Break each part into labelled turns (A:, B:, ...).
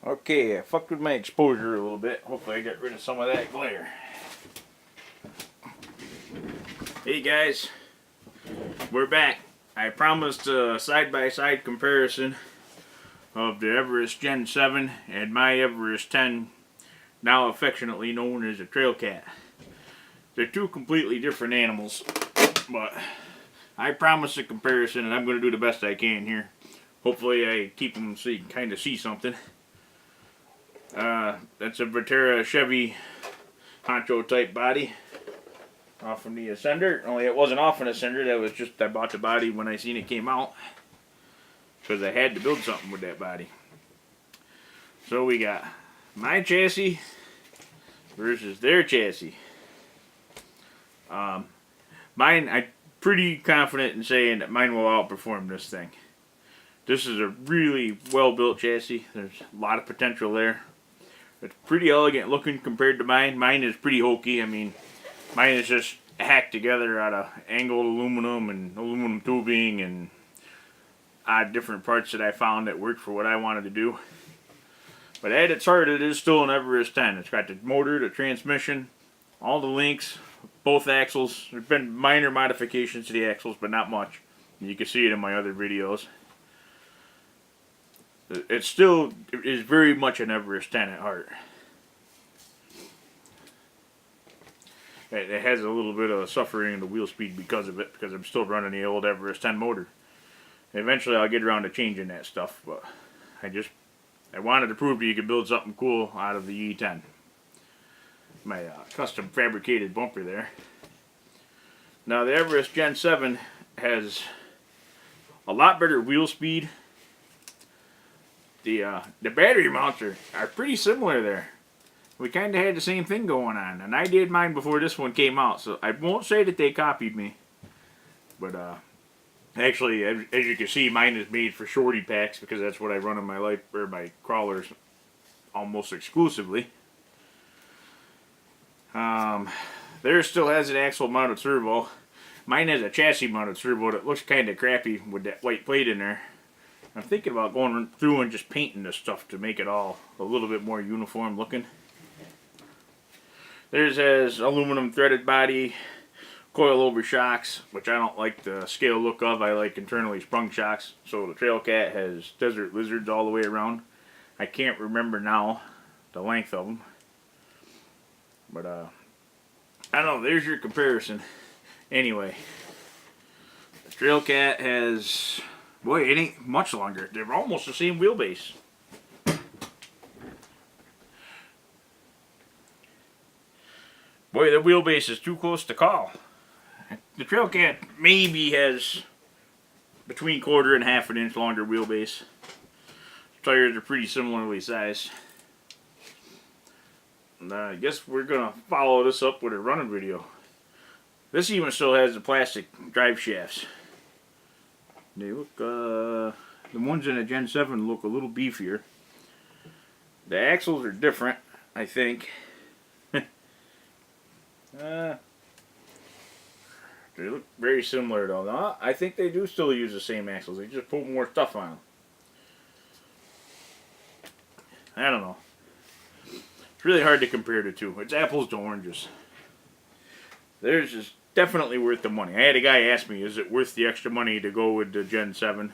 A: Okay, I fucked with my exposure a little bit. Hopefully I get rid of some of that glare. Hey guys, we're back. I promised a side-by-side comparison of the Everest Gen 7 and my Everest 10, now affectionately known as a Trail Cat. They're two completely different animals, but I promised a comparison and I'm going to do the best I can here. Hopefully I keep them so you can kind of see something. That's a Viterra Chevy honcho type body off from the Ascender. Only it wasn't off an Ascender, that was just I bought the body when I seen it came out, because I had to build something with that body. So we got my chassis versus their chassis. Mine, I'm pretty confident in saying that mine will outperform this thing. This is a really well built chassis. There's a lot of potential there. It's pretty elegant looking compared to mine. Mine is pretty hokey. I mean, mine is just hacked together out of angled aluminum and aluminum tubing and odd different parts that I found that worked for what I wanted to do. But at its heart, it is still an Everest 10. It's got the motor, the transmission, all the links, both axles. There's been minor modifications to the axles, but not much. You can see it in my other videos. It still is very much an Everest 10 at heart. It has a little bit of suffering in the wheel speed because of it, because I'm still running the old Everest 10 motor. Eventually I'll get around to changing that stuff, but I wanted to prove that you could build something cool out of the E10. My custom fabricated bumper there. Now the Everest Gen 7 has a lot better wheel speed. The battery mounts are pretty similar there. We kind of had the same thing going on, and I did mine before this one came out, so I won't say that they copied me. But actually, as you can see, mine is made for shorty packs because that's what I run in my crawlers almost exclusively. Theirs still has an axle mounted servo. Mine has a chassis mounted servo that looks kind of crappy with that white plate in there. I'm thinking about going through and just painting this stuff to make it all a little bit more uniform looking. Theirs has aluminum threaded body, coilover shocks, which I don't like the scale look of. I like internally sprung shocks. So the Trail Cat has desert lizards all the way around. I can't remember now the length of them. But I don't know, there's your comparison. Anyway, the Trail Cat has... Boy, it ain't much longer. They're almost the same wheelbase. Boy, the wheelbase is too close to call. The Trail Cat maybe has between quarter and half an inch longer wheelbase. Tires are pretty similarly sized. And I guess we're going to follow this up with a running video. This even still has the plastic drive shafts. They look, the ones in the Gen 7 look a little beefier. The axles are different, I think. They look very similar though. No, I think they do still use the same axles. They just put more stuff on them. I don't know. It's really hard to compare the two. It's apples to oranges. Theirs is definitely worth the money. I had a guy ask me, is it worth the extra money to go with the Gen 7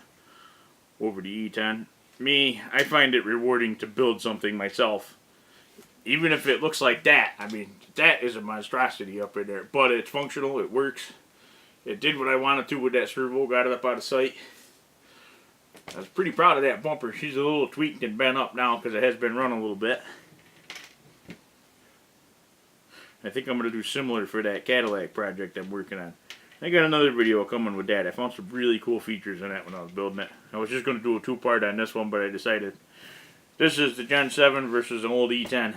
A: over the E10? Me, I find it rewarding to build something myself. Even if it looks like that. I mean, that is a monstrosity up in there. But it's functional, it works. It did what I wanted to with that servo, got it up out of sight. I was pretty proud of that bumper. She's a little tweaked and bent up now because it has been run a little bit. I think I'm going to do similar for that Cadillac project I'm working on. I got another video coming with that. I found some really cool features in that when I was building it. I was just going to do a two-part on this one, but I decided this is the Gen 7 versus an old E10.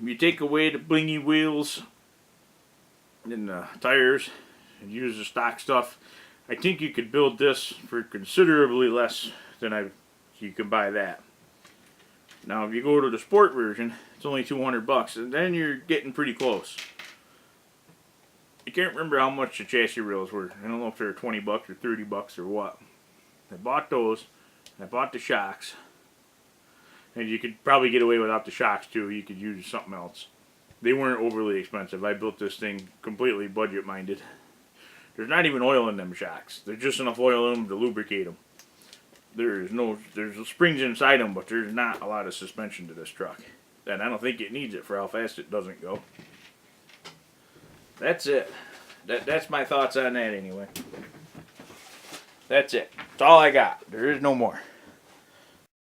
A: You take away the blingy wheels and the tires and use the stock stuff. I think you could build this for considerably less than you could buy that. Now, if you go to the sport version, it's only $200, and then you're getting pretty close. I can't remember how much the chassis rails were. I don't know if they were $20 or $30 or what. I bought those. I bought the shocks. And you could probably get away without the shocks too. You could use something else. They weren't overly expensive. I built this thing completely budget minded. There's not even oil in them shocks. There's just enough oil in them to lubricate them. There's springs inside them, but there's not a lot of suspension to this truck. And I don't think it needs it for how fast it doesn't go. That's it. That's my thoughts on that anyway. That's it. That's all I got. There is no more.